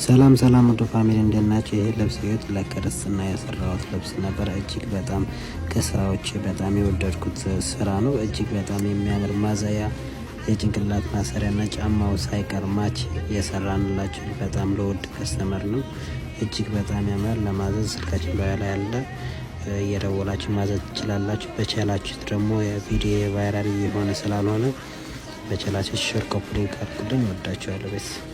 ሰላም ሰላም ወደ ፋሚሊ እንደናችሁ። ይሄ ልብስ ቤት ለክርስትና የሰራሁት ልብስ ነበር። እጅግ በጣም ከስራዎች በጣም የወደድኩት ስራ ነው። እጅግ በጣም የሚያምር ማዛያ የጭንቅላት ማሰሪያና ጫማው ሳይቀር ማች የሰራንላችሁ በጣም ለውድ ከስተመር ነው። እጅግ በጣም ያምራል። ለማዘዝ ስልካችን ላይ ያለ እየደወላችሁ ማዘዝ ትችላላችሁ። በቻላችሁት ደግሞ የቪዲዮ ቫይራል የሆነ ስላልሆነ በቻላችሁት ሼር ኮፒ ሊንክ አድርጉልኝ። ወዳችኋለሁ ቤተሰብ።